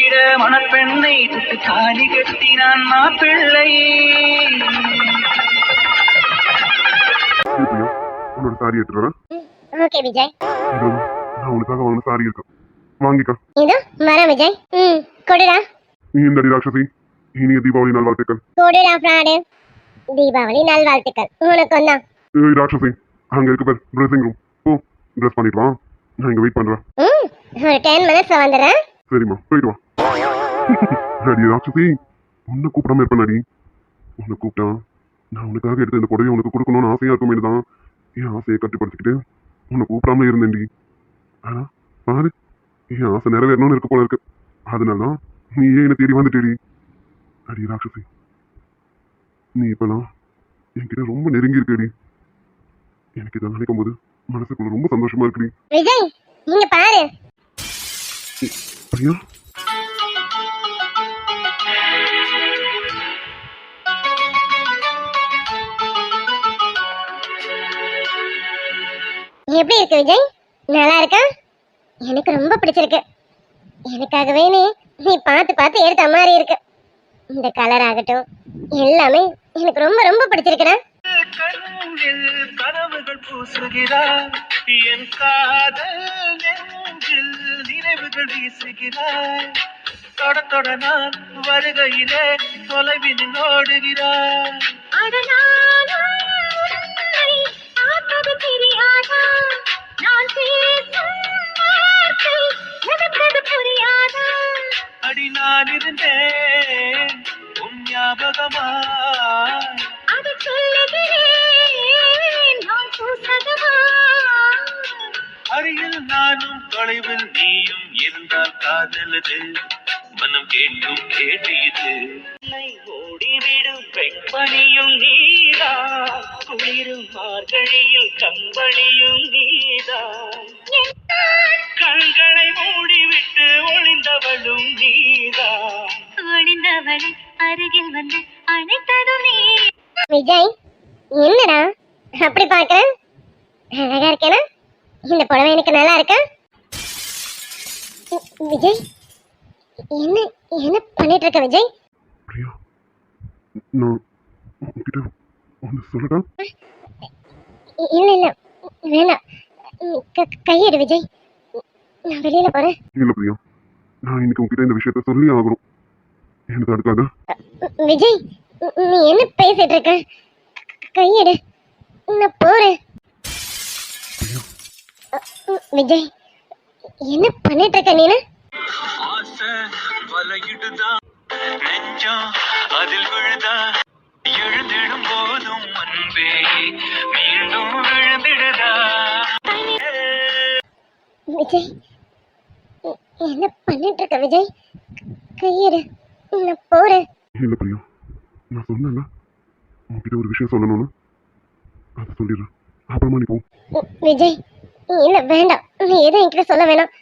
கட்டிட மணப்பெண்ணை தொட்டு தாலி கட்டினான் மாப்பிள்ளை. உன்னோட சாரி எடுத்துட்டு ஓகே விஜய். நான் உனக்காக வாங்கின சாரி இருக்கு, வாங்கிக்கா. இதோ வரேன் விஜய். கொடுடா. நீ இந்த ராட்சசி, இனிய தீபாவளி நல்வாழ்த்துக்கள். கொடுடா ஃப்ராடு. தீபாவளி நல்வாழ்த்துக்கள் உனக்கு தான். ஏய் ராட்சசி, அங்க இருக்கு பாரு ட்ரெஸ்ஸிங் ரூம், போ ட்ரெஸ் பண்ணிட்டு வா, நான் இங்க வெயிட் பண்றேன். ஒரு 10 மினிட்ஸ்ல வந்துடுறேன். சரிம்மா போயிட்டு வா. அடி ராட்சசி, உன்னை கூப்பிடாம இருப்பேன் அடி. உன்னை கூப்பிட்டா நான் உனக்காக எடுத்த இந்த புடவை உனக்கு கொடுக்கணும்னு ஆசையா இருக்கும் தான் என் ஆசையை கட்டுப்படுத்திக்கிட்டு உன்னை கூப்பிடாம இருந்தேன்டி. ஆனா பாரு, என் ஆசை நிறைவேறணும்னு இருக்க போல இருக்கு. அதனாலதான் நீ ஏன் என்னை தேடி வந்துட்டேடி. அடி ராட்சசி, நீ இப்பெல்லாம் என்கிட்ட ரொம்ப நெருங்கி இருக்கடி. எனக்கு இதை நினைக்கும் போது மனசுக்குள்ள ரொம்ப சந்தோஷமா இருக்குடி. விஜய் நீங்க பாரு. ஐயா எப்படி இருக்கு விஜய்? நல்லா இருக்கா? எனக்கு ரொம்ப பிடிச்சிருக்கு. எனக்காகவே நீ பார்த்து பார்த்து எடுத்த மாதிரி இருக்கு. இந்த கலர் ஆகட்டும் எல்லாமே எனக்கு ரொம்ப ரொம்ப பிடிச்சிருக்குடா. கனவுகள் பூசுகிறார் என் காதல் நெஞ்சில் நினைவுகள் வீசுகிறார். தொட தொட நான் வருகையிலே தொலைவில் ஓடுகிறார். அடி நான் இருந்தேன் உன் ஞாபகமாய். அருகில் நானும் தொலைவில் நீயும் இருந்தால் காதலது மனம் கேட்கும் கேட்டீது. ஓடிவிடும் பெண்பணியும் நீதா, குளிரும் மார்கழியில் கண்பணியும் நீதா. கண்களை மூடிவிட்டு ஒளிந்தவளும் நீதா. ஒளிந்தவளை அருகில் வந்து அணைத்ததும் நீ. விஜய் என்னடா அப்படி பாக்குற? அழகா இருக்கேனா? இந்த புடவை எனக்கு நல்லா இருக்கா? விஜய் என்ன என்ன பண்ணிட்டு இருக்க விஜய்? பிரியா, நான் உன்கிட்ட ஒன்று சொல்லட்டா? இல்ல இல்ல வேண்டாம், கையெடு விஜய், நான் வெளியில போறேன். இல்ல பிரியா, நான் இன்னைக்கு உன்கிட்ட இந்த விஷயத்த சொல்லி ஆகணும். எனக்கு அதுக்காக. விஜய் நீ என்ன பேசிட்டு இருக்க? கையெடு, நான் போறேன். விஜய் என்ன பண்ணிட்டு இருக்க நீ? ஆசை வலையிடுதா நெஞ்சம் அதில் விழுதா, எழுந்திடும் போதும் அன்பே மீண்டும் விழுந்திடுதா. விஜய் என்ன பண்ணிட்டு இருக்க விஜய்? கையெடு, நான் போறேன். இல்ல பிரியா, நான் சொன்னேன்ல உன்கிட்ட ஒரு விஷயம் சொல்லணும்னு, அதை சொல்லிடுறேன், அப்புறமா நீ போ. விஜய் இல்ல வேண்டாம், நீ எதுவும் என்கிட்ட சொல்ல வேணாம்,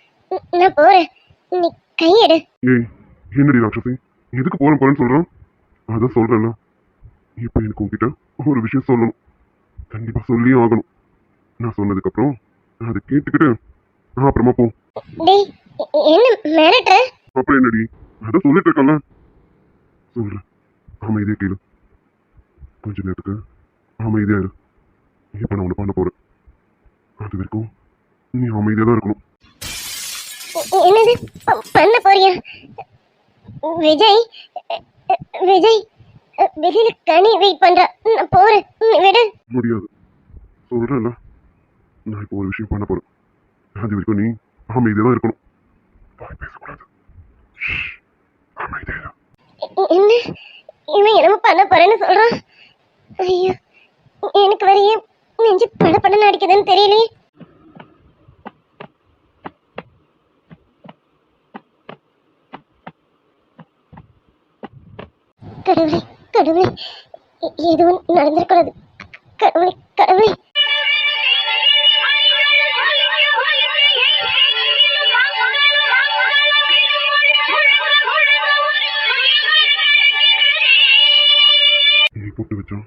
நான் போறேன். நீ கையெடு. ஏய் என்னடி ராட்சசி, எதுக்கு போறேன்னு சொல்றான்? அதான் சொல்றேன்ல, இப்ப எனக்கு உன்கிட்ட ஒரு விஷயம் சொல்லணும், கண்டிப்பா சொல்லியும் ஆகணும். நான் சொன்னதுக்கு அப்புறம் அதை கேட்டுக்கிட்டு அப்புறமா போ. டேய் என்ன மிரட்டுற? அப்புறம் என்னடி, அதான் சொல்லிட்டு இருக்கல, சொல்றேன், அமைதியா கேளு. கொஞ்ச நேரத்துக்கு அமைதியா இரு. இப்ப நான் உன்னை பண்ண போறேன், அது வரைக்கும் நீ அமைதியா தான் இருக்கணும். என்னது பண்ண போறியா? விஜய் விஜய் வெளியில கனி வெயிட் பண்ற, நான் போறேன், விடு. முடியாது, சொல்றேன்ல, நான் இப்போ ஒரு விஷயம் பண்ண போறேன், அது வரைக்கும் நீ அமைதியா தான் இருக்கணும், பேசக்கூடாது. அமைதியா. என்ன இவன் என்னமோ பண்ண போறேன்னு சொல்றான். ஐயோ எனக்கு வேற ஏன் நெஞ்சு படபடன்னு அடிக்குதுன்னு தெரியலையே. கடவுளே கடவுளே, எதுவும் நடந்திருக்கூடாது. கடவுளே கடவுளே. நீ போட்டு வச்சா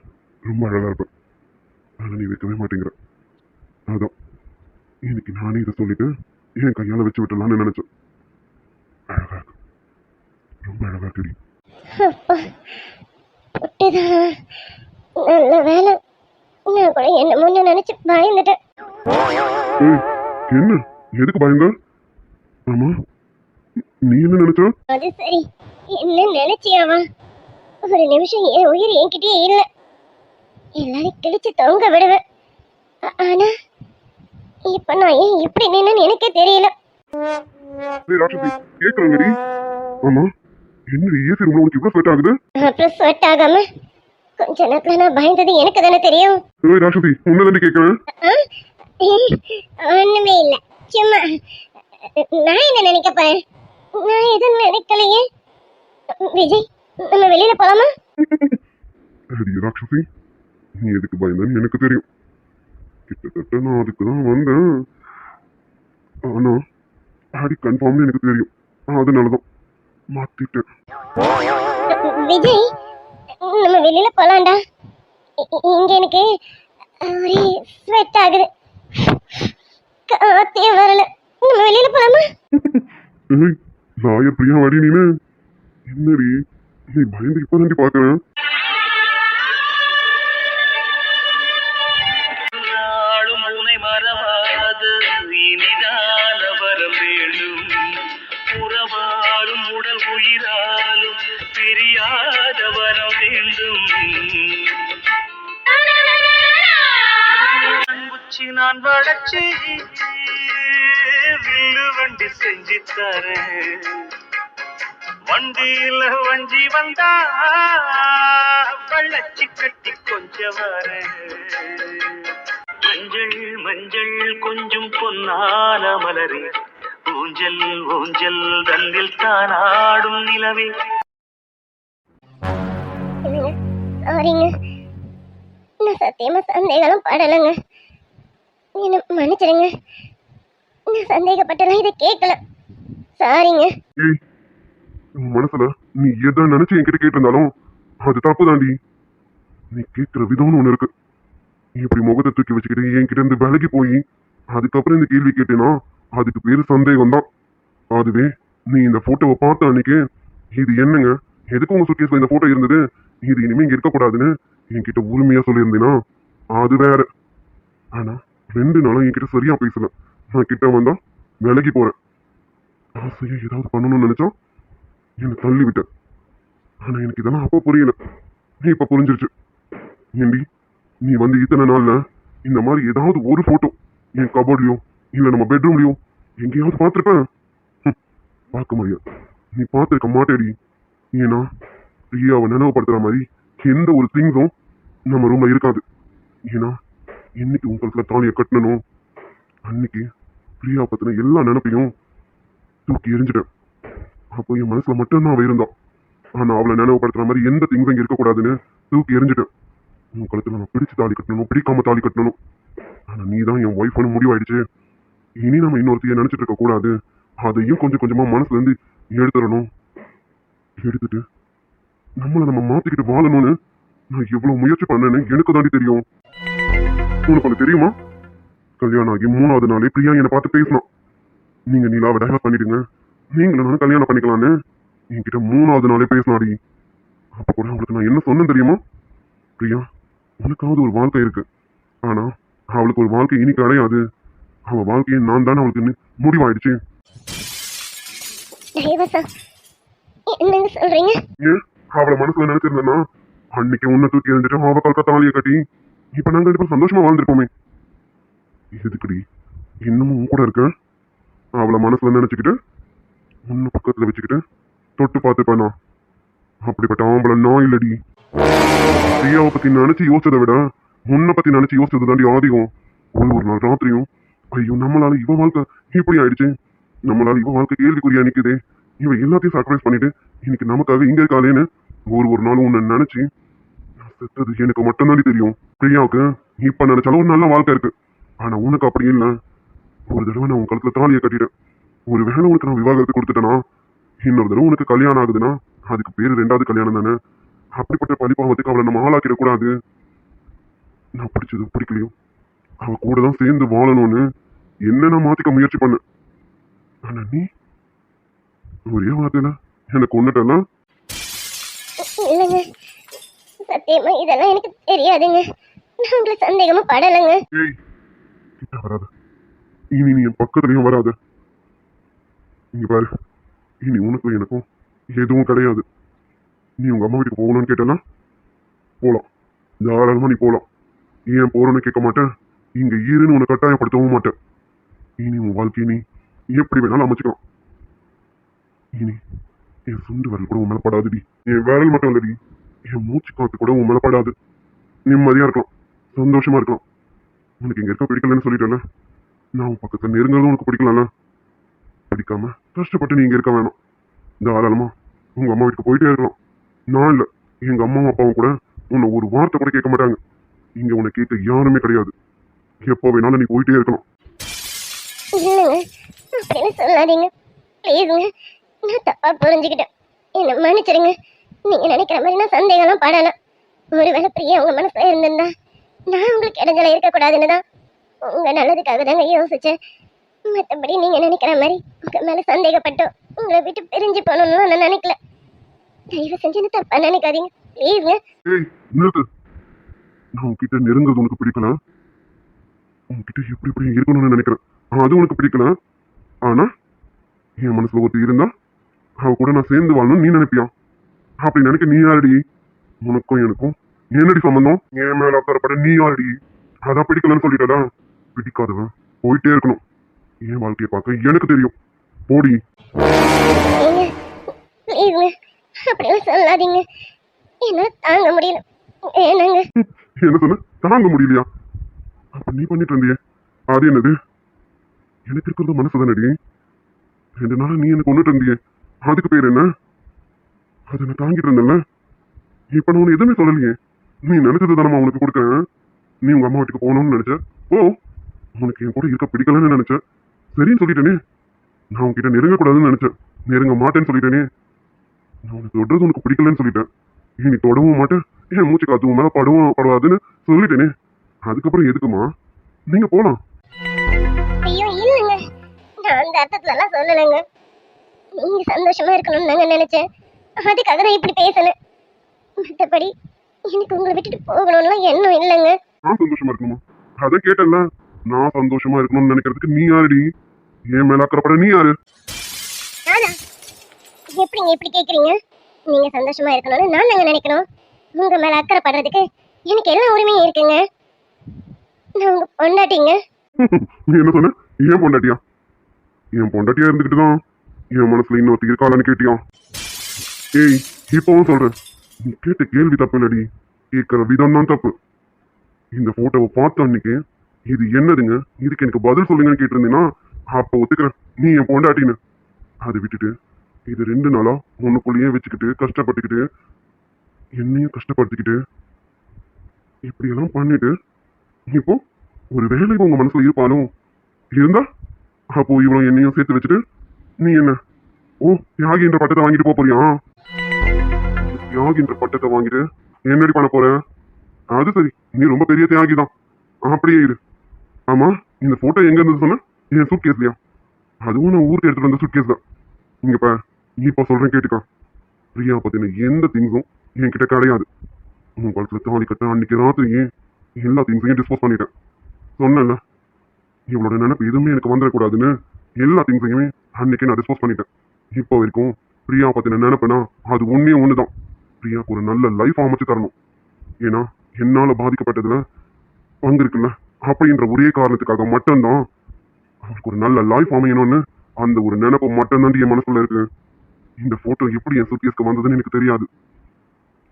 ரொம்ப அழகா இருப்பேன், ஆனா நீ வைக்கவே மாட்டேங்கிற. அதான் இன்னைக்கு நானே இதை சொல்லிட்டு என் கையால வச்சு விட்டலான்னு நினைச்சேன். அழகா இருக்கு, ரொம்ப அழகா இருக்கடி. அப்பா இதுதான் நல்ல வேலை. நான் கூட என்ன முன்ன நினைச்சு பயந்துட்டேன். ஏய், என்ன எதுக்கு பயந்த? ஆமா, நீ என்ன நினைச்ச? அது சரி, என்ன நினைச்சியாவா? ஒரு நிமிஷம் என் உயிர் என்கிட்டயே இல்லை. எல்லாரும் கிழிச்சு தொங்க விடுவேன். ஆனா இப்ப நான் ஏன் இப்படி நின்னு எனக்கே தெரியல. ஏய் ராட்சசி, கேக்குறங்கடி. ஆமா, என்னடி ஏசி ரூம்ல உனக்கு இவ்வளவு ஸ்வெட் ஆகுது? அப்புறம் ஸ்வெட் ஆகாம கொஞ்ச நேரத்துல நான் பயந்தது எனக்கு தானே தெரியும். ஏய் ராட்சசி, உன்னதாண்டி கேக்குறேன். ஆ? ஒண்ணுமே இல்ல, சும்மா நான் என்ன நினைக்க போறேன்? நான் எதுவும் நினைக்கலையே. விஜய், நம்ம வெளியில போலாமா? அடி ராட்சசி, நீ எதுக்கு பயந்தன்னு எனக்கு தெரியும். கிட்டத்தட்ட நான் அதுக்கு தான் வந்தேன். ஆனா அடி கன்ஃபார்ம்னு எனக்கு தெரியும். அதனாலதான் மாத்திட்டேன். விஜய், நம்ம வெளியில போலாம்டா. இங்க எனக்கு ஒரே ஸ்வெட் ஆகுது, காத்தே வரல. நம்ம வெளியில போலாமா? ஏய், லாயர் பிரியா வாடி நீனு. என்னடி நீ பயந்து இப்பதாண்டி பாக்குறேன். நாளும் உனை மறவாது இனிதான வரம் வேண்டும். உறவாலும் உடல் உயிராலும் பிரியாத வரம் வேண்டும். அன்புச்சி நான் வளர்ச்சி வில்லு வண்டி செஞ்சு தரேன். வண்டியில வஞ்சி வந்தா வள்ளச்சி கட்டி கொஞ்சம் வரேன். மஞ்சள் மஞ்சள் கொஞ்சம் பொன்னான மலரே, ஊஞ்சல் ஊஞ்சல் தன்னில் தான் ஆடும் நிலவே. இல்லைங்க, சாரிங்க. நான் சத்தியமா சந்தேகம் படலைங்க. என்ன மன்னிச்சிடுங்க. நான் சந்தேகப்பட்டலாம், இதை கேட்கல. சாரிங்க. ஏய், உன் மனசுல நீ எதை நினைச்சு என்கிட்ட கேட்டிருந்தாலும் அது தப்பு தாண்டி. நீ கேட்கிற விதம்னு ஒண்ணு இருக்கு. நீ இப்படி முகத்தை தூக்கி வச்சுக்கிட்டு என்கிட்ட இருந்து விலகி போய் அதுக்கப்புறம் இந்த கேள்வி கேட்டேன்னா அதுக்கு பேரு சந்தேகம் தான். அதுவே நீ இந்த போட்டோவை பார்த்த அன்னைக்கு இது என்னங்க, எதுக்கு உங்க சுட்கேஸ்ல இந்த போட்டோ இருந்தது, இது இனிமே இங்க இருக்கக்கூடாதுன்னு என்கிட்ட உரிமையா சொல்லியிருந்தேன்னா அது வேற. ஆனா 2 நாளும் என்கிட்ட சரியா பேசல. நான் கிட்ட வந்தா விலகி போறேன். ஆசையா ஏதாவது பண்ணணும்னு நினைச்சா என்னை தள்ளி விட்டேன். ஆனா எனக்கு இதெல்லாம் அப்போ புரியல, நீ இப்ப புரிஞ்சிருச்சு. ஏண்டி, நீ வந்து இத்தனை நாள்ல இந்த மாதிரி ஏதாவது ஒரு போட்டோ என் கபோர்ட்லயோ இல்ல நம்ம பெட்ரூம்லயோ எங்கேயாவது பார்த்திருப்பேன்? பார்க்க முடியாது, நீ பார்த்திருக்க மாட்டேடி. ஏன்னா பிரியாவை நினைவுபடுத்துற மாதிரி எந்த ஒரு திங்ஸும் நம்ம ரூம்ல இருக்காது. ஏன்னா என்னைக்கு உங்களுக்கு தாலியை கட்டணும் அன்னைக்கு பிரியா பத்தின எல்லா நினைப்பையும் தூக்கி எரிஞ்சிட்டேன். அப்போ என் மனசுல மட்டும்தான் அவ இருந்தான். ஆனா அவளை நினைவுபடுத்துற மாதிரி எந்த திங்ஸும் இங்க இருக்கக்கூடாதுன்னு தூக்கி எரிஞ்சிட்டேன். உன் கழுத்துல நம்ம பிடிச்சு தாலி கட்டணும், பிடிக்காம தாலி கட்டணும். ஆனா நீ தான் என் ஒய்ஃப்னு முடிவாயிடுச்சு. இனி நம்ம இன்னொருத்தைய நினைச்சிட்டு இருக்க கூடாது. அதையும் கொஞ்சம் கொஞ்சமா மனசுல இருந்து எடுத்துடணும். எடுத்துட்டு நம்மளை நம்ம மாத்திக்கிட்டு வாழணும்னு நான் எவ்வளவு முயற்சி பண்ணேன்னு எனக்கு தாண்டி தெரியும். உனக்கு ஒண்ணு தெரியுமா? கல்யாணம் ஆகி 3வது நாளே பிரியா என்னை பார்த்து பேசினான். நீங்க நிலாவை டைவர்ஸ் பண்ணிடுங்க, நீங்களும் நானும் கல்யாணம் பண்ணிக்கலான்னு என்கிட்ட 3வது நாளே பேசினாடி. அப்ப கூட அவளுக்கு நான் என்ன சொன்னேன் தெரியுமா? பிரியா, உனக்காவது ஒரு வாழ்க்கை இருக்கு. ஆனா அவளுக்கு ஒரு வாழ்க்கை இனி கிடையாது. அவ வாழ்க்கையை நான் தானே அவளுக்கு முடிவாயிடுச்சு. டைவர்ஸா? என்னங்க சொல்றீங்க? ஏன் அவளை மனசுல நினைச்சிருந்தேன்னா அன்னைக்கு உன்னை தூக்கி எறிஞ்சிட்டு அவ கல்கத்தா தாலியை கட்டி இப்ப நாங்க 2 பேரும் சந்தோஷமா வாழ்ந்துருப்போமே. எதுக்குடி இன்னமும் உன் கூட இருக்க? அவளை மனசுல நினைச்சுக்கிட்டு உன்னை பக்கத்துல வச்சுக்கிட்டு தொட்டு பார்த்துப்பேனா? அப்படிப்பட்ட ஆம்பளை நான் இல்லடி. பிரியாவை பத்தி நினைச்சு யோசிச்சதை விட உன்னை பத்தி நினைச்சு யோசிச்சது தாண்டி அதிகம். ஒரு நாள் ராத்திரியும் ஐயோ நம்மளால இவ வாழ்க்கை இப்படி ஆயிடுச்சு, நம்மளால இவ வாழ்க்கை கேள்விக்குறியா நிக்குதே, இவ எல்லாத்தையும் சர்ப்ரைஸ் பண்ணிட்டு இன்னைக்கு நமக்காக இங்க இருக்காளேன்னு ஒரு நாளும் உன்னை நினைச்சு செத்தது எனக்கு மட்டும்தாண்டி தெரியும். பிரியாவுக்கு இப்ப நினைச்சாலும் ஒரு நல்ல வாழ்க்கை இருக்கு. ஆனா உனக்கு அப்படி இல்லை. ஒரு தடவை நான் உன் கழுத்துல தாலியை கட்டிட்டேன். ஒரு வேளை உனக்கு நான் விவாகரத்து கொடுத்துட்டேனா இன்னொரு தடவை உனக்கு கல்யாணம் ஆகுதுன்னா அதுக்கு பேரு 2வது கல்யாணம் தானே. அப்படிப்பட்ட பழிப்பாவத்துக்கு அவளை நம்ம ஆளாக்கிடக்கூடாது. நான் பிடிச்சது பிடிக்கலையோ அவ கூட தான் சேர்ந்து வாழணும்னு என்ன நான் மாத்திக்க முயற்சி பண்ணேன். ஆனா நீ ஒரே வார்த்தையில எனக்கு கொண்டுட்டேன்னா இல்லைங்க, சத்தியமா இதெல்லாம் எனக்கு தெரியாதுங்க. நான் உங்களை சந்தேகமா படலைங்க. ஏய் கிட்ட வராத, இனி நீ என் பக்கத்துலயும் வராத. இங்க பாரு, இனி உனக்கும் எனக்கும் எதுவும் கிடையாது. நீ உங்க அம்மா வீட்டுக்கு போகணும்னு கேட்டனா போலாம், தாராளமா நீ போலாம். ஏன் போறேன்னு கேட்க மாட்டேன், இங்க இருன்னு உன்னை கட்டாயப்படுத்தவும் மாட்டேன். இனி உன் வாழ்க்கையை நீ எப்படி வேணாலும் அமைச்சுக்கலாம். இனி என் சுண்டு விரல் கூட உன் மேல படாதுடி. என் விரல் மட்டும் இல்லடி, என் மூச்சு காத்து கூட உன் மேல படாது. நிம்மதியா இருக்கலாம், சந்தோஷமா இருக்கலாம். உனக்கு இங்க இருக்க பிடிக்கலன்னு சொல்லிட்டேன்ல, நான் உன் பக்கத்துல நெருங்குறதும் உனக்கு பிடிக்கலாம்ல. படிக்காம கஷ்டப்பட்டு நீ இங்க இருக்க வேணாம், தாராளமா உங்க அம்மா வீட்டுக்கு போயிட்டே இருக்கலாம். நான் இல்ல, எங்க அம்மாவும் அப்பாவும் கூட உன்னை ஒரு வார்த்தை கூட கேட்க மாட்டாங்க. இங்க உன்னை கேட்க யாருமே கிடையாது. எப்போ வேணாலும் நீ போயிட்டே இருக்கலாம். இல்லைங்க, அப்படின்னு சொல்லாதீங்க ப்ளீஸுங்க. நான் தப்பா புரிஞ்சுக்கிட்டேன், என்ன மன்னிச்சிடுங்க. நீங்க நினைக்கிற மாதிரி நான் சந்தேகம்லாம் படல. ஒருவேளை பிரியா உங்க மனசுல இருந்திருந்தா நான் உங்களுக்கு இடைஞ்சல இருக்கக்கூடாதுன்னு தான் உங்க நல்லதுக்காக தாங்க யோசிச்சேன். மற்றபடி நீங்க நினைக்கிற மாதிரி உங்க மேல சந்தேகப்பட்டோ உங்களை விட்டு பிரிஞ்சு போகணும்னு நான் நினைக்கல. தயவு செஞ்சு என்ன தப்பா நினைக்காதீங்க ப்ளீஸுங்க. ஏய் நிறுத்து, நான் உன்கிட்ட நெருங்குறது உனக்கு பிடிக்கல, உன்கிட்ட எப்படி இப்படி இருக்கணும்னு நினைக்கிறேன், அது உனக்கு பிடிக்கல. ஆனா என் மனசுல ஒருத்தி இருந்தா அவ கூட நான் சேர்ந்து வாழணும்னு நீ நினைப்பியா? அப்படி நினைக்க நீ யாரடி? உனக்கும் எனக்கும் என்னடி சம்பந்தம்? என் மேல அக்கறைப்பட நீ யாரடி? அதான் பிடிக்கலன்னு சொல்லிட்டா, பிடிக்காதவன் போயிட்டே இருக்கணும். என் வாழ்க்கையை பார்க்க எனக்கு தெரியும், போடி. ப்ளீஸுங்க, அப்படிலாம் சொல்லாதீங்க. என்னால தாங்க முடியல. ஏனாங்க என்ன சொன்ன? தாங்க முடியலையா? அப்ப நீ பண்ணிட்டு இருந்தியே அது என்னது? எனக்கு இருக்கிறது மனசு தானடி. 2 நாளா நீ எனக்கு கொண்டுட்டு இருந்தியே, அதுக்கு பேர் என்ன? அதை நான் தாங்கிட்டு இருந்தேன்ல. இப்ப நான் உனக்கு எதுவுமே சொல்லலையே. நீ நினைச்சது தானமா உனக்கு கொடுக்குறேன். நீ உங்க அம்மா வீட்டுக்கு போகணும்னு நினைச்ச, ஓ உனக்கு என் கூட இருக்க பிடிக்கலன்னு நினைச்ச, சரின்னு சொல்லிட்டேனே. நான் உன்கிட்ட நெருங்கக்கூடாதுன்னு நினைச்சேன், நெருங்க மாட்டேன்னு சொல்லிட்டேனே. நான் உனக்கு தொடுறது உனக்கு பிடிக்கலன்னு சொல்லிட்டேன், நீ தொடவும் மாட்டேன், என் மூச்சு காத்து மேல படவும் படாதுன்னு சொல்லிட்டேனே. அதுக்கப்புறம் எதுக்குமா நீங்க போலாம்? ஐயோ இல்லைங்க, நான் அந்த அர்த்தத்துல எல்லாம் சொல்லலைங்க. நீங்க சந்தோஷமா இருக்கணும்னு நாங்க நினைச்சேன், அதுக்காக தான் இப்படி பேசினேன். மற்றபடி எனக்கு உங்களை விட்டுட்டு போகணும்லாம் எண்ணம் இல்லைங்க. நான் சந்தோஷமா இருக்கணுமா? அதான் கேட்டேன்ல, நான் சந்தோஷமா இருக்கணும்னு நினைக்கிறதுக்கு நீ யாருடி? என் மேல அக்கறைப்பட நீ யாரு? நானா? எப்படிங்க இப்படி கேக்குறீங்க? நீங்க சந்தோஷமா இருக்கணும்னு நான் நாங்க நினைக்கணும். உங்க மேல அக்கறை படுறதுக்கு எனக்கு எல்லா உரிமையும் இருக்குங்க. நான் உங்க பொண்டாட்டிங்க. நீ என்ன சொன்ன? ஏன் பொண்டாட்டியா? என் பொண்டாட்டியா இருந்துகிட்டு தான் என் மனசுல இன்னொருத்தி இருக்காளான்னு கேட்டியா? ஏய் இப்பவும் சொல்றேன், நீ கேட்ட கேள்வி தப்பு இல்லடி, கேட்கிற விதம் தான் தப்பு. இந்த போட்டோவை பார்த்த அன்னைக்கு இது என்னதுங்க, இதுக்கு எனக்கு பதில் சொல்லுங்கன்னு கேட்டிருந்தீங்கன்னா அப்ப ஒத்துக்கிறேன் நீ என் பொண்டாட்டின்னு. அதை விட்டுட்டு இது 2 நாளா உனக்குள்ளேயே வச்சுக்கிட்டு கஷ்டப்பட்டுக்கிட்டு என்னையும் கஷ்டப்படுத்திக்கிட்டு இப்படியெல்லாம் பண்ணிட்டு இப்போ ஒரு வேலை உங்க மனசுல இருப்பானோ இருந்தா அப்போ இவ்வளவு என்னையும் சேர்த்து வச்சுட்டு நீ என்ன ஓ தியாகின்ற பட்டத்தை வாங்கிட்டு போறியா? தியாகின்ற பட்டத்தை வாங்கிட்டு என்னடி பண்ண போற? அது சரி, நீ ரொம்ப பெரிய தியாகி தான், அப்படியே இரு. ஆமா, இந்த போட்டோ எங்க இருந்தது சொன்ன? என் சூட் கேஸ்லயா? அதுவும் நான் ஊருக்கு எடுத்துட்டு வந்த சூட் கேஸ் தான். இங்க பா, நீ இப்ப சொல்றேன் கேட்டுக்கா. பிரியா பத்தின எந்த திங்ஸும் என்கிட்ட கிடையாது. உன் குளத்துல தாலி கட்ட அன்னைக்கு ராத்திரியே எல்லா திங்ஸையும் டிஸ்போஸ் பண்ணிட்டேன். சொன்னேன்ல, இவளோட நினைப்பு எதுவுமே எனக்கு வந்துடக்கூடாதுன்னு எல்லா திங்ஸையுமே அன்னைக்கு நான் டிஸ்போஸ் பண்ணிட்டேன். இப்போ வரைக்கும் பிரியா பத்தின நினைப்புனா அது ஒன்னே ஒண்ணுதான், பிரியாவுக்கு ஒரு நல்ல லைஃப் அமைச்சு தரணும். ஏன்னா என்னால பாதிக்கப்பட்டதுல பங்கு இருக்குல்ல, அப்படின்ற ஒரே காரணத்துக்காக மட்டும்தான் அவருக்கு ஒரு நல்ல லைஃப் அமையணும்னு அந்த ஒரு நினைப்பு மட்டும்தான் என் மனசுல இருக்கு. இந்த போட்டோ எப்படி என் சூட்கேஸ்க்கு வந்ததுன்னு எனக்கு தெரியாது.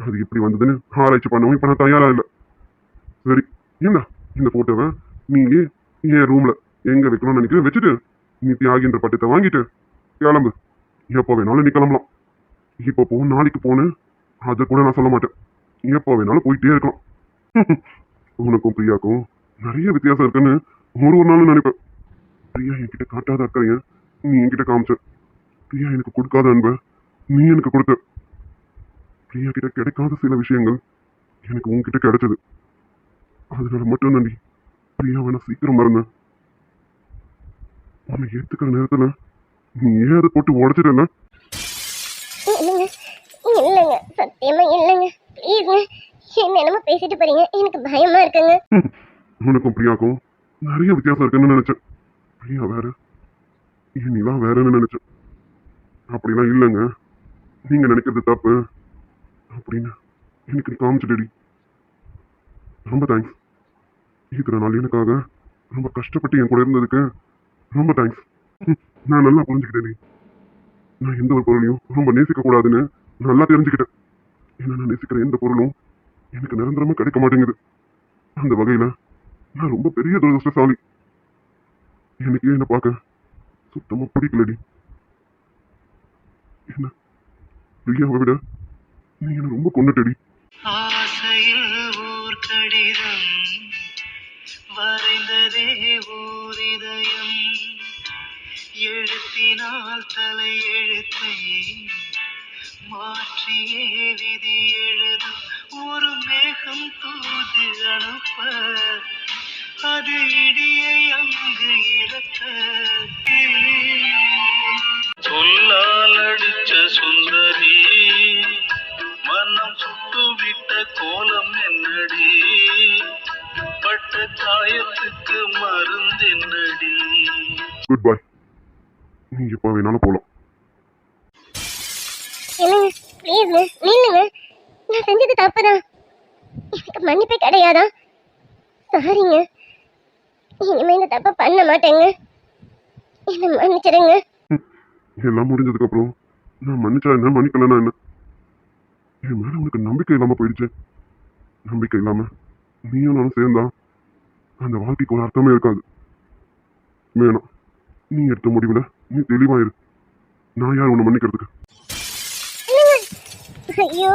அது எப்படி வந்ததுன்னு ஆராய்ச்சி பண்ணவும் இப்ப நான் தயாரா இல்லை. சரி, என்ன இந்த போட்டோவை நீயே என் ரூம்ல எங்க வைக்கணும்னு நினைக்கிறேன் வச்சுட்டு நீ தியாகின்ற பட்டத்தை வாங்கிட்டு கிளம்பு. எப்போ வேணாலும் நீ கிளம்பலாம். இப்போ போ, நாளைக்கு போன்னு அதை கூட நான் சொல்ல மாட்டேன். எப்போ வேணாலும் போயிட்டே இருக்கலாம். உனக்கும் பிரியாக்கும் நிறைய வித்தியாசம் இருக்குன்னு ஒரு நாளும் நினைப்பேன். பிரியா என்கிட்ட காட்டாத அக்கறைய நீ என்கிட்ட காமிச்ச. பிரியா எனக்கு கொடுக்காத அன்ப நீ எனக்கு கொடுத்த. பிரியா கிட்ட கிடைக்காத சில விஷயங்கள் எனக்கு உன்கிட்ட கிடைச்சது. அதனால மட்டும் நன்றி பிரியாவை நான் சீக்கிரம் மறந்தேன். உன்னை ஏத்துக்கிற நேரத்துல நீ ஏன் அதை போட்டு உடைச்சிட்டல? சத்தியமா இல்லைங்க. ப்ளீஸ்ங்க, என்ன என்னமோ பேசிட்டு போறீங்க, எனக்கு பயமா இருக்குங்க. உனக்கும் பிரியாக்கும் நிறைய வித்தியாசம் இருக்குன்னு நினைச்சேன். பிரியா வேற, நீலா வேறன்னு நினைச்சேன். அப்படிலாம் இல்லைங்க. நீங்க நினைக்கிறது தப்பு அப்படின்னு எனக்கு நீ காமிச்சிட்டடி. ரொம்ப தேங்க்ஸ். இத்தனை நாள் எனக்காக ரொம்ப கஷ்டப்பட்டு என் கூட இருந்ததுக்கு ரொம்ப தேங்க்ஸ். நான் நல்லா புரிஞ்சுக்கிட்டேன். நான் எந்த ஒரு பொருளையும் ரொம்ப நேசிக்க கூடாதுன்னு நல்லா தெரிஞ்சுக்கிட்டேன். ஏன்னா நான் நேசிக்கிற எந்த பொருளும் எனக்கு நிரந்தரமா கிடைக்க மாட்டேங்குது. அந்த வகையில நான் ரொம்ப பெரிய துரதிருஷ்டசாலி. எனக்கு என்ன பார்க்க சுத்தமா பிடிக்கலடி. என்ன பிரியாவை விட நீ என்ன ரொம்ப கொண்டுட்டடி. ஆசையில் ஓர் கடிதம் வரைந்ததே ஓர் இதயம், எழுத்தினால் தலை எழுத்தை மாற்றியே விதி எழுதும் ஒரு மேகம் தூது அனுப்ப, அது இடியை அங்கு இறக்க, சொல்லால் அடிச்ச சுந்தரி மனம் சுட்டுவிட்ட கோலம் என்னடி, பட்ட காயத்துக்கு மருந்தென்னடி. Good bye. நீ எப்போ வேணாலும் போலாம். என்னங்க, ப்ளீஸ்ங்க, நில்லுங்க. நான் செஞ்சது தப்புதான். எனக்கு மன்னிப்பே கிடையாதா? சாரிங்க. இனிமே இந்த தப்பை பண்ண மாட்டேங்க. என்ன மன்னிச்சிடுங்க. எல்லாம் முடிஞ்சதுக்கு அப்புறம் நான் மன்னிச்சா என்ன மன்னிக்கலன்னா என்ன? என் மேல உனக்கு நம்பிக்கை இல்லாம போயிடுச்சு. நம்பிக்கை இல்லாம நீயும் நானும் சேர்ந்தா அந்த வாழ்க்கைக்கு ஒரு அர்த்தமே இருக்காது. வேணாம், நீ எடுத்த முடிவுல நீ தெளிவாயிரு. நான் யார் உன்னை மன்னிக்கிறதுக்கு? ஐயோ,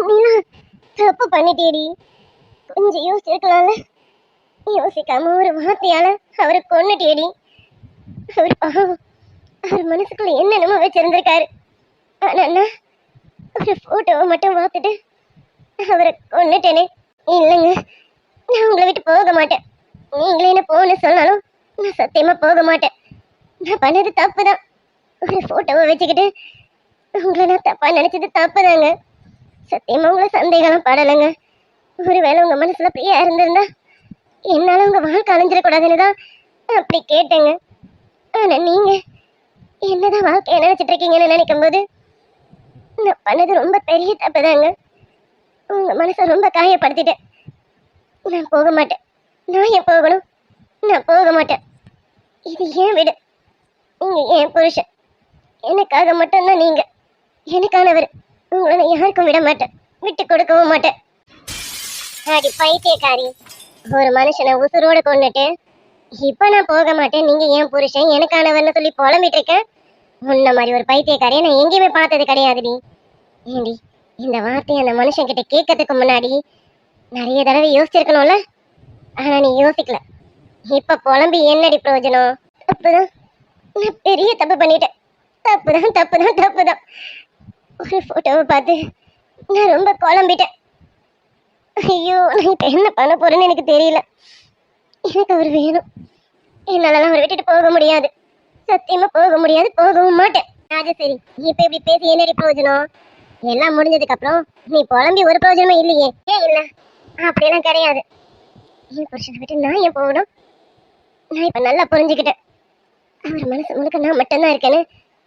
நீனா தப்பு பண்ணிட்டேடி. கொஞ்சம் யோசிச்சிருக்கலாம்ல. யோசிக்காம ஒரு வார்த்தையால அவரை கொன்னுட்டேடி. அவர் பாவம், அவர் மனசுக்குள்ள என்னென்னமோ வச்சிருந்திருக்காரு. ஆனா நான் ஒரு போட்டோவை மட்டும் பார்த்துட்டு அவரை கொன்னுட்டேனே. இல்லைங்க, நான் உங்களை விட்டு போக மாட்டேன். நீங்களே என்ன போன்னு சொன்னாலும் நான் சத்தியமா போக மாட்டேன். நான் பண்ணது தப்பு தான். ஒரு போட்டோவை வச்சுக்கிட்டு உங்களை நான் தப்பா நினைச்சது தப்புதாங்க. சத்தியமா உங்களை சந்தேகம் படலைங்க. ஒருவேளை உங்க மனசுல பிரியா இருந்திருந்தா என்னால உங்க வாழ்க்கை அழிஞ்சிடக்கூடாதுன்னு தான் அப்படி கேட்டேங்க. ஆனா நீங்க என்னதான் வாழ்க்கைய நினைச்சிட்டு இருக்கீங்கன்னு நினைக்கும் போது நான் பண்ணது ரொம்ப பெரிய தப்புதாங்க. உங்க மனசை ரொம்ப காயப்படுத்திட்டேன். நான் போக மாட்டேன். நான் ஏன் போகணும்? நான் போக மாட்டேன். இது ஏன் வீடு, நீங்க ஏன் புருஷன். எனக்காக மட்டும்தான் நீங்க எனக்கானவர். உங்களை நான் யாருக்கும் விட மாட்டேன், விட்டு கொடுக்கவும் மாட்டேன். அடி பைத்தியக்காரி, ஒரு மனுஷனை உசுரோட கொண்டுட்டு இப்ப நான் போக மாட்டேன், நீங்க ஏன் புருஷன் எனக்கானவர்னு சொல்லி புலம்பிட்டு இருக்கேன். முன்ன மாதிரி ஒரு பைத்தியக்காரியை நான் எங்கேயுமே பார்த்தது கிடையாதுடி. ஏண்டி, இந்த வார்த்தையை அந்த மனுஷன் கிட்ட கேட்கறதுக்கு முன்னாடி நிறைய தடவை யோசிச்சிருக்கணும்ல. ஆனா நீ யோசிக்கல. இப்ப புலம்பி என்னடி பிரயோஜனம்? தப்புதான், நான் பெரிய தப்பு பண்ணிட்டேன். தப்புதான் தப்புதான் தப்புதான். ஒரு போட்டோவை பார்த்து நான் ரொம்ப குழம்பிட்டேன். ஐயோ, நான் இப்ப என்ன பண்ண போறேன்னு எனக்கு தெரியல. எனக்கு அவர் வேணும். என்னாலலாம் அவர் விட்டுட்டு போக முடியாது. சத்தியமா போக முடியாது, போகவும் மாட்டேன். அது சரி, இப்ப இப்படி பேசி என்னடி பிரயோஜனம்? எல்லாம் முடிஞ்சதுக்கு அப்புறம் நீ புலம்பி ஒரு பிரயோஜனமே இல்லையே. ஏன் இல்ல? அப்படியெல்லாம் கிடையாது. என் புருஷனை விட்டு நான் ஏன் போகணும்? நான் இப்ப நல்லா புரிஞ்சுக்கிட்டேன். அவர் மனசு முழுக்க நான் மட்டும்தான் இருக்கேன்னு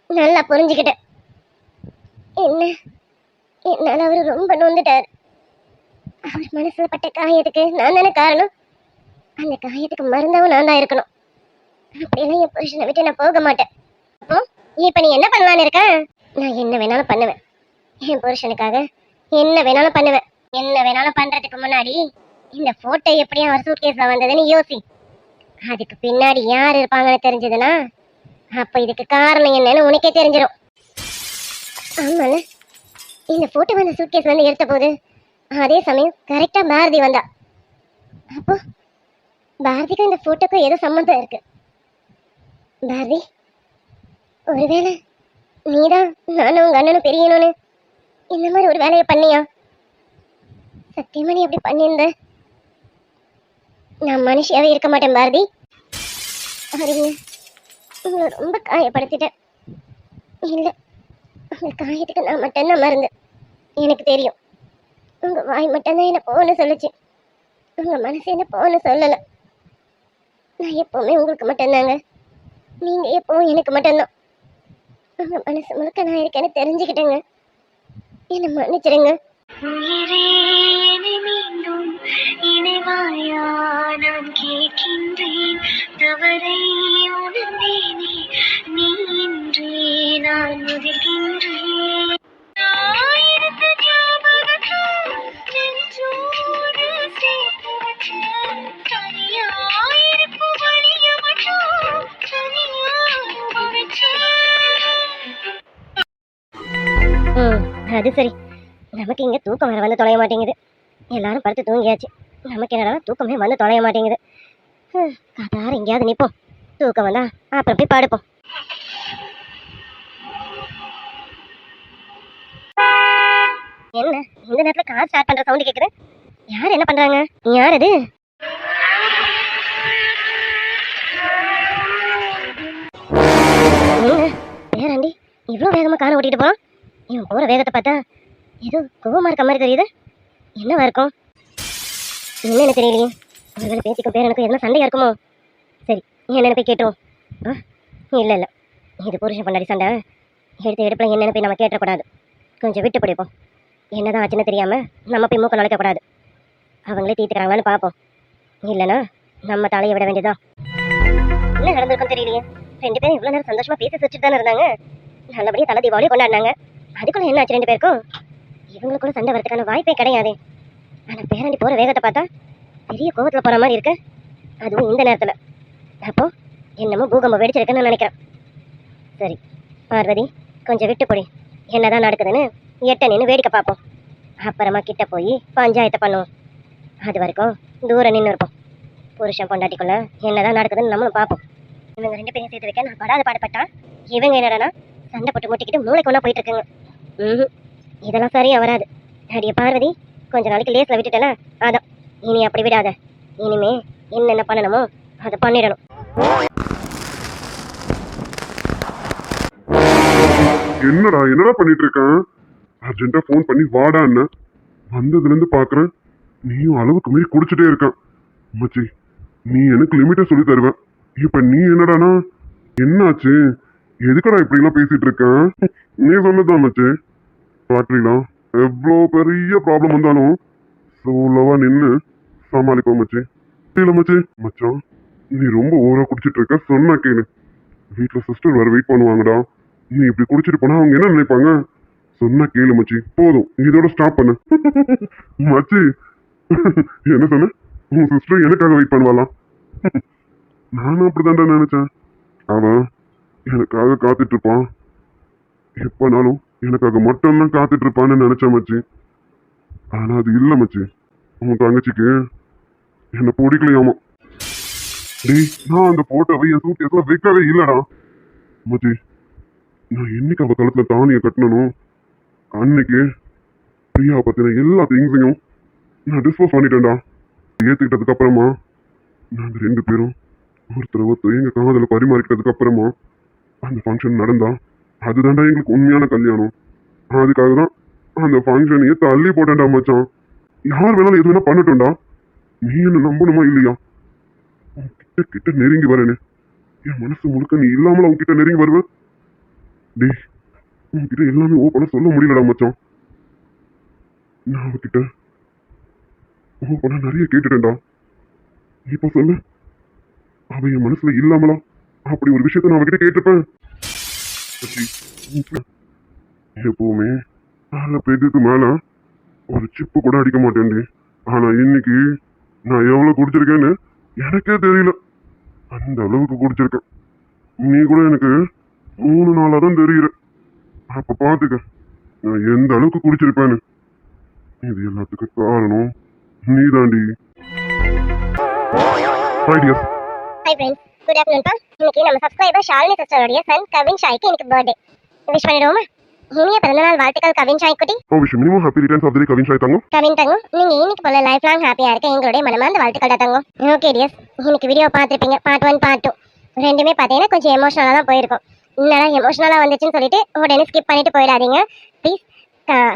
நல்லா புரிஞ்சுக்கிட்டேன். என்ன, என்னால அவரு ரொம்ப நொந்துட்டாரு. அவர் மனசுல பட்ட காயத்துக்கு நான் தானே காரணம். அந்த காயத்துக்கு மருந்தாவும் நான் தான் இருக்கணும். அப்படியெல்லாம் என் புருஷனை விட்டு நான் போக மாட்டேன். அப்போ இப்ப நீ என்ன பண்ணலான்னு இருக்க? நான் என்ன வேணாலும் பண்ணுவேன். என் புருஷனுக்காக என்ன வேணாலும் பண்ணுவேன். என்ன வேணாலும் பண்றதுக்கு முன்னாடி இந்த போட்டோ எப்படி அவர் சூட்கேஸ்ல வந்ததுன்னு யோசி. அதுக்கு பின்னாடி யார் இருப்பாங்கன்னு தெரிஞ்சதுன்னா அப்ப இதுக்கு காரணம் என்னன்னு உனக்கே தெரிஞ்சிடும். ஆமால, இந்த போட்டோ வந்த சூட்கேஸ் வந்து எடுத்த போது அதே சமயம் கரெக்டா பாரதி வந்தா. அப்போ பாரதிக்கும் இந்த போட்டோக்கும் ஏதோ சம்பந்தம் இருக்கு. பாரதி, ஒருவேளை நீதான் நானும் உங்க அண்ணனும் பெரியணும்னு இந்த மாதிரி ஒரு வேலையை பண்ணியா? சத்தியமா நீ அப்படி பண்ணியிருந்த நான் மனுஷியாவே இருக்க மாட்டேன் பாரதி. அவருங்க, உங்களை ரொம்ப காயப்படுத்திட்டேன். இல்லை, உங்க காயத்துக்கு நான் மட்டும்தான் மருந்து. எனக்கு தெரியும். உங்க வாய் மட்டும்தான் என்ன போன்னு சொல்லுச்சு. உங்க மனசு என்ன போன்னு சொல்லல. நான் எப்பவுமே உங்களுக்கு மட்டும்தாங்க. நீங்க எப்பவும் எனக்கு மட்டும்தான். உங்க மனசு முழுக்க நான் இருக்கேன்னு தெரிஞ்சுக்கிட்டேங்க. என்ன மன்னிச்சிடுங்க. உயிரே என்னை மீண்டும் இணைவாயா நான் கேட்கின்றேன் தவறை உணர்ந்தேனே நீ இன்றே நான் முதிர்கின்றேன் ஆயிரத்து ஞாபகங்கள் நெஞ்சோடு சேர்த்து வச்ச தனியாயிருப்பு வழிய மட்டும் தனியா அனுபவிச்சேன். அது சரி. நமக்கு இங்க தூக்கம் வேற வந்து தொலைய மாட்டேங்குது. எல்லாரும் படுத்து தூங்கியாச்சு. நமக்கு என்னடா தூக்கமே வந்து தொலைய மாட்டேங்குது. காதார எங்கேயாவது நிப்போம். தூக்கம் வந்தா அப்புறம் போய் படுப்போம். என்ன இந்த நேரத்துல கார் ஸ்டார்ட் பண்ற சவுண்ட் கேக்குது? யார் என்ன பண்றாங்க? யார் அது? பேராண்டி இவ்வளவு வேகமா காரை ஓட்டிட்டு போறான். இவன் போற வேகத்தை பார்த்தா ஏதோ கோவமா இருக்க மாதிரி தெரியுது. என்னவா இருக்கும்? என்னன்னு தெரியலையே. ஒருவேளை பேத்திக்கும் பேரனுக்கும் எதனா சண்டையா இருக்குமோ? சரி என்னென்னு போய் கேட்டுருவோம். இல்லை இல்லை, இது புருஷன் பொண்டாடி சண்டை. எடுத்த எடுப்பில் என்னென்னு போய் நம்ம கேட்டக்கூடாது. கொஞ்சம் விட்டு பிடிப்போம். என்னதான் ஆச்சுன்னு தெரியாமல் நம்ம போய் மூக்க நுழைக்கக்கூடாது. அவங்களே தீர்த்துக்கிறாங்களான்னு பார்ப்போம். இல்லைன்னா நம்ம தலையை விட வேண்டியதான். என்ன நடந்திருக்கும் தெரியலையே. 2 பேரும் இவ்வளோ நேரம் சந்தோஷமாக பேசி சிரிச்சுட்டு தானே இருந்தாங்க. நல்லபடியாக தலை தீபாவளி கொண்டாடினாங்க. அதுக்குள்ள என்ன ஆச்சு 2 பேருக்கும்? இவங்களுக்குள்ள சண்டை வரதுக்கான வாய்ப்பே கிடையாது. ஆனால் பேராண்டி போகிற வேகத்தை பார்த்தா பெரிய கோபத்தில் போகிற மாதிரி இருக்கு. அதுவும் இந்த நேரத்தில். அப்போ என்னமோ பூகம்பம் வெடிச்சிருக்குன்னு நான் நினைக்கிறேன். சரி பார்வதி, கொஞ்சம் விட்டு போடி. என்னதான் நடக்குதுன்னு எட்ட நின்று வேடிக்கை பார்ப்போம். அப்புறமா கிட்ட போய் பஞ்சாயத்தை பண்ணுவோம். அது வரைக்கும் தூரம் நின்று இருப்போம். புருஷன் பொண்டாட்டிக்குள்ள என்னதான் நடக்குதுன்னு நம்மளும் பார்ப்போம். இவங்க 2 பேரையும் சேர்த்து வைக்க நான் படாத பாடுபட்டா இவங்க என்னடனா சண்டை போட்டு முட்டிக்கிட்டு மூளைக்கு ஒன்றா போயிட்டு இருக்குங்க. இதெல்லாம் சரியா வராது. அடிய பார்வதி, கொஞ்ச நாளைக்கு லேஸில் விட்டுட்டேன்னா அதான். இனி அப்படி விடாத. இனிமே என்னென்ன பண்ணணுமோ அதை பண்ணிடணும். என்னடா பண்ணிட்டு இருக்கேன்? அர்ஜென்ட்டா ஃபோன் பண்ணி வாடா என்ன வந்ததுல இருந்து பாக்குறேன். நீயும் அளவுக்கு மீறி குடிச்சிட்டே இருக்க. மச்சி, நீ எனக்கு லிமிட்டா சொல்லி தருவேன். இப்ப நீ என்னடானா என்னாச்சு? எதுக்கடா இப்படி எல்லாம் பேசிட்டு இருக்க? நீ சொன்னதான் மச்சி. பாக்குறீங்களா, எவ்வளோ பெரிய ப்ராப்ளம் வந்தாலும் சோலவா நின்று சமாளிப்போம் மச்சி. இல்ல மச்சி, மச்சான் நீ ரொம்ப ஓவரா குடிச்சிட்டு இருக்க. சொன்னா கேளு. வீட்டுல சிஸ்டர் வர வெயிட் பண்ணுவாங்கடா. நீ இப்படி குடிச்சிட்டு போனா அவங்க என்ன நினைப்பாங்க? சொன்னா கேளு மச்சி. போதும், இதோட ஸ்டாப் பண்ணு. மச்சி என்ன சொன்ன? உன் சிஸ்டர் எனக்காக வெயிட் பண்ணுவாளாம். நானும் அப்படிதான்டா நினைச்சேன். அவன் எனக்காக காத்துட்டு இருப்பான். எப்பனாலும் எனக்காக மட்டும்தான் காத்துட்டு இருப்பான்னு நினைச்சேன் மச்சி. ஆனா அது இல்ல மச்சி. உன் தங்கச்சிக்கு என்ன பிடிக்கலையாமா. டேய், நான் அந்த போட்டோவை என் சூட்கேஸ்ல வைக்கவே இல்லடா மச்சி. நான் என்னைக்கு அவ கழுத்துல தானிய கட்டணும் அன்னைக்கு பிரியா பத்தின எல்லா திங்ஸையும் நான் டிஸ்போஸ் பண்ணிட்டேன்டா. ஏத்துக்கிட்டதுக்கு அப்புறமா நாங்க 2 பேரும் ஒருத்தர் எங்க காதல பரிமாறிக்கிட்டதுக்கு அப்புறமா அந்த ஃபங்க்ஷன் நடந்தா அதுதான்டா எங்களுக்கு உண்மையான கல்யாணம். அதுக்காக தான் அந்த ஃபங்க்ஷனையே தள்ளி போட்டேன்டா மச்சான். யார் வேணாலும் எது வேணா பண்ணட்டும்டா. நீ என்ன நம்பணுமா இல்லையா? உன்கிட்ட கிட்ட நெருங்கி வரேன்னு என் மனசு முழுக்க நீ இல்லாமல உன்கிட்ட நெருங்கி வருவேன். டேய், உன்கிட்ட எல்லாமே ஓப்பனா சொல்ல முடியலடா மச்சான். நான் அவகிட்ட ஓப்பனா நிறைய கேட்டுட்டேன்டா. இப்ப சொல்லு, அவ என் மனசுல இல்லாமலா அப்படி ஒரு விஷயத்த நான் அவகிட்ட கேட்டிருப்பேன். எப்பவுமே நாலு பேருக்கு மேல ஒரு சிப்பு கூட அடிக்க மாட்டேன்டி. ஆனா இன்னைக்கு நான் எவ்வளவு குடிச்சிருக்கேன்னு எனக்கே தெரியல. அந்த அளவுக்கு குடிச்சிருக்கேன். நீ கூட எனக்கு 3 நாளா தான் தெரியுற. அப்ப பாத்துக்க நான் எந்த அளவுக்கு குடிச்சிருப்பேன்னு. இது எல்லாத்துக்கும் காரணம் நீ தாண்டி. ஹாய் ஃப்ரெண்ட்ஸ், குட் ஆஃப்டர்நூன் பா. இன்னைக்கு நம்ம சப்ஸ்கிரைபர் ஷாலினி சிஸ்டரோட சன் கவின் ஷாய்க்கு இன்னைக்கு பர்த்டே. விஷ் பண்ணிடுவோமா? இனிய பிறந்தநாள் வாழ்த்துக்கள் கவின் ஷாய் குட்டி. Wish minimum happy returns of the day Kavin Shai தங்கம். கவின் தங்கம், நீங்க இன்னைக்கு போல லைஃப் லாங் ஹாப்பியா இருக்க எங்களுடைய மனமார்ந்த வாழ்த்துக்கள் தங்கம். ஓகே டியர்ஸ், இன்னைக்கு வீடியோ பார்த்துருப்பீங்க. பார்ட் 1 பார்ட் 2 ரெண்டுமே பார்த்தீங்கன்னா கொஞ்சம் எமோஷனலாக தான் போயிருக்கும். என்னடா எமோஷனலாக வந்துச்சுன்னு சொல்லிட்டு உடனே ஸ்கிப் பண்ணிட்டு போயிடாதீங்க ப்ளீஸ்.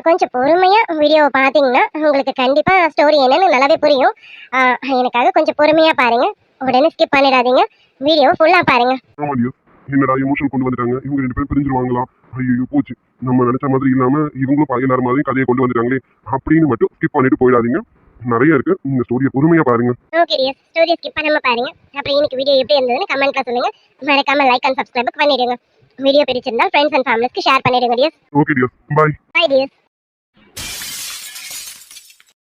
கொஞ்சம் பொறுமையா வீடியோவை பார்த்தீங்கன்னா உங்களுக்கு கண்டிப்பா ஸ்டோரி என்னன்னு நல்லாவே புரியும். எனக்காக கொஞ்சம் பொறுமையா பாருங்க, உடனே ஸ்கிப் பண்ணிடாதீங்க, வீடியோ ஃபுல்லா பாருங்க. ஆமா டியர், என்னடா எமோஷன் கொண்டு வந்துட்டாங்க, இவங்க 2 பேரும் பிரிஞ்சிருவாங்களா, ஐயோ போச்சு, நம்ம நினைச்ச மாதிரி இல்லாம இவங்களும் எல்லாரும் மாதிரி கதையை கொண்டு வந்துட்டாங்களே அப்படின்னு மட்டும் ஸ்கிப் பண்ணிட்டு போயிடாதீங்க. நிறைய இருக்கு, நீங்க ஸ்டோரியை பொறுமையா பாருங்க. ஓகே டியர், ஸ்டோரி ஸ்கிப் பண்ணாம பாருங்க. அப்புறம் இன்னைக்கு வீடியோ எப்படி இருந்ததுன்னு கமெண்ட்ல சொல்லுங்க. மறக்காம லைக் அண்ட் சப்ஸ்கிரைப் பண்ணிடுங்க. வீடியோ பிடிச்சிருந்தா ஃப்ரெண்ட்ஸ் அண்ட் ஃபேமிலிஸ்க்கு ஷேர் பண்ணிடுங்க dear. Okay dear, bye. Bye dear.